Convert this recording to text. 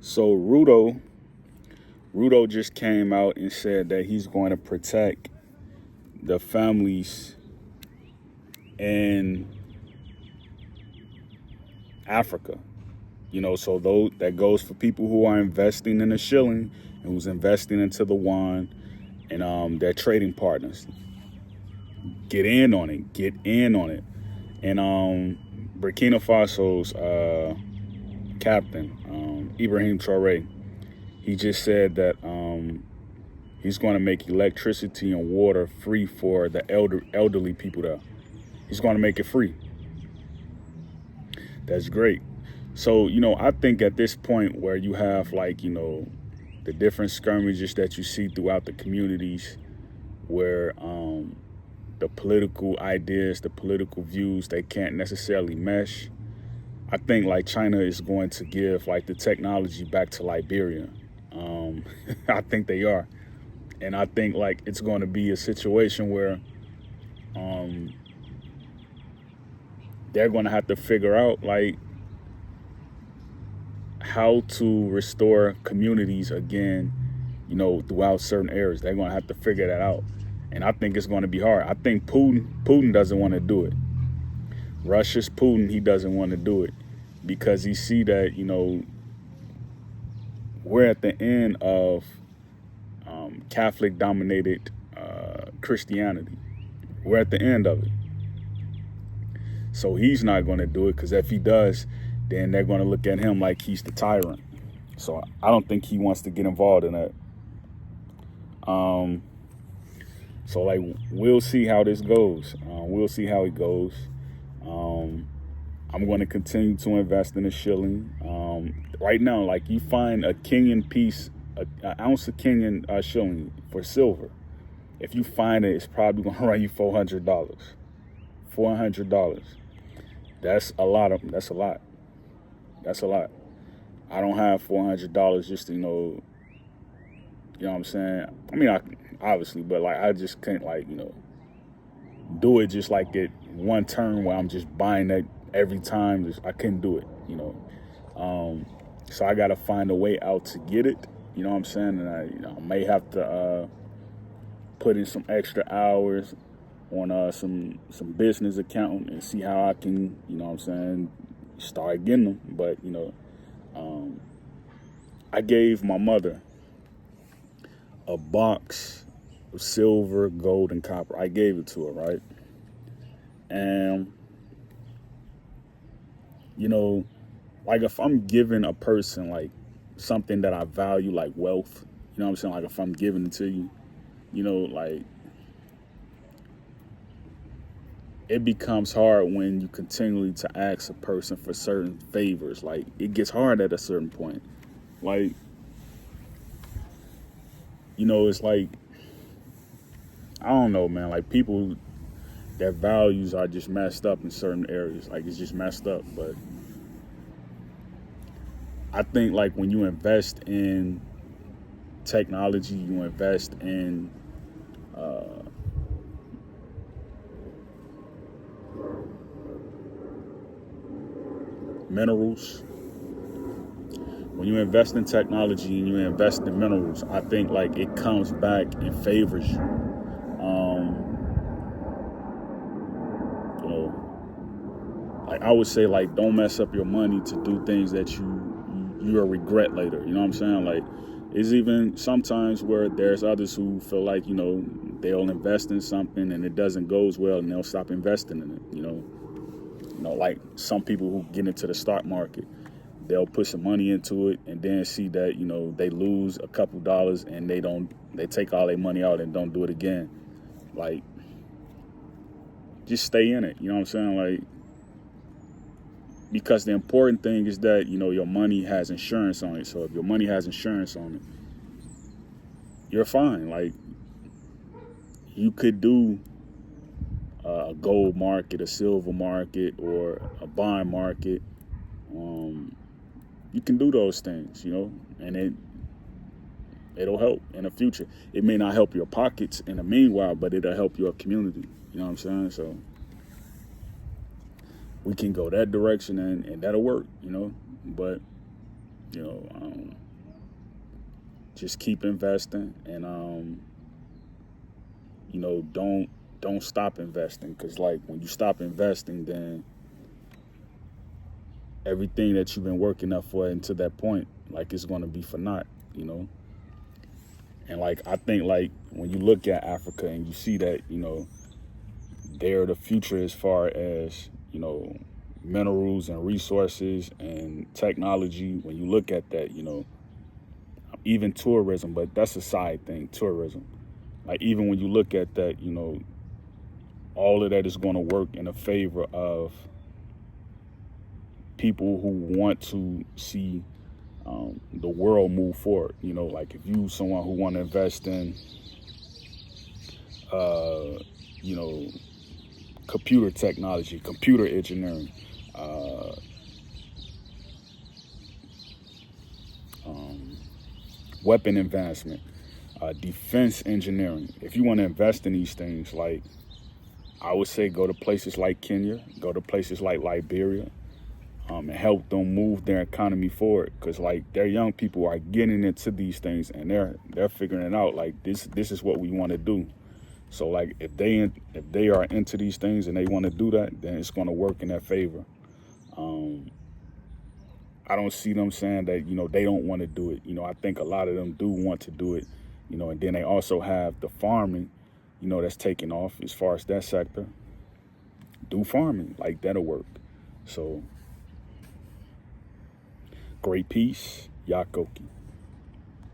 So Rudo just came out and said that he's going to protect the families in Africa. So those that goes for people who are investing in the shilling and who's investing into the yuan and their trading partners. Get in on it. Get in on it. And Burkina Faso's captain, Ibrahim Traore, he just said that he's going to make electricity and water free for the elderly people there. He's going to make it free. That's great. So, I think at this point where you have the different skirmishes that you see throughout the communities where the political ideas, the political views, they can't necessarily mesh. I think China is going to give the technology back to Liberia. I think they are. And I think it's going to be a situation where they're going to have to figure out how to restore communities again, throughout certain areas. They're going to have to figure that out. And I think it's going to be hard. I think Putin doesn't want to do it. Russia's Putin, he doesn't want to do it because he see that, we're at the end of Catholic-dominated Christianity. We're at the end of it. So he's not going to do it because if he does, then they're going to look at him like he's the tyrant. So I don't think he wants to get involved in that. So we'll see how this goes. We'll see how it goes. I'm going to continue to invest in the shilling. Right now, you find a Kenyan piece, an ounce of Kenyan shilling for silver. If you find it, it's probably going to run you $400. $400. That's a lot. That's a lot. That's a lot. I don't have $400 just to, you know what I'm saying? I mean, I obviously, but I just can't do it just at one turn where I'm just buying that every time. I couldn't do it, So I got to find a way out to get it. You know what I'm saying? And I may have to put in some extra hours on some business account and see how I can, start getting them. But, I gave my mother a box of silver, gold, and copper. I gave it to her, right? And, if I'm giving a person something that I value, like wealth, you know what I'm saying? If I'm giving it to you, it becomes hard when you continually to ask a person for certain favors. It gets hard at a certain point. It's I don't know, man. People, their values are just messed up in certain areas. It's just messed up. But I think when you invest in technology, you invest in minerals. When you invest in technology and you invest in minerals, I think it comes back and favors you. I would say don't mess up your money to do things that you'll regret later. You know what I'm saying? It's even sometimes where there's others who feel they'll invest in something and it doesn't go as well and they'll stop investing in it. Some people who get into the stock market, they'll put some money into it and then see that, they lose a couple dollars and they take all their money out and don't do it again. Just stay in it. You know what I'm saying? Because the important thing is that, your money has insurance on it. So if your money has insurance on it, you're fine. You could do a gold market, a silver market, or a bond market. You can do those things, and it'll help in the future. It may not help your pockets in the meanwhile, but it'll help your community. You know what I'm saying? So we can go that direction and that'll work, But You know, just keep investing, and you know, don't stop investing, because like when you stop investing, then everything that you've been working up for until that point, like it's going to be for naught, you know. And like I think like when you look at Africa and you see that, you know, they're the future as far as, you know, minerals and resources and technology. When you look at that, you know, even tourism, but that's a side thing, tourism. Like even when you look at that, you know, all of that is going to work in a favor of people who want to see the world move forward. You know, like if you someone who want to invest in, you know, computer technology, computer engineering, uh, weapon advancement, defense engineering. If you want to invest in these things, like I would say, go to places like Kenya, go to places like Liberia, and help them move their economy forward. Because like their young people are getting into these things and they're figuring it out. Like this is what we want to do. So like if they are into these things and they want to do that, then it's going to work in their favor. I don't see them saying that, you know, they don't want to do it. You know, I think a lot of them do want to do it, you know, and then they also have the farming, you know, that's taking off as far as that sector. Do farming, like that'll work. So great peace, Yakoki.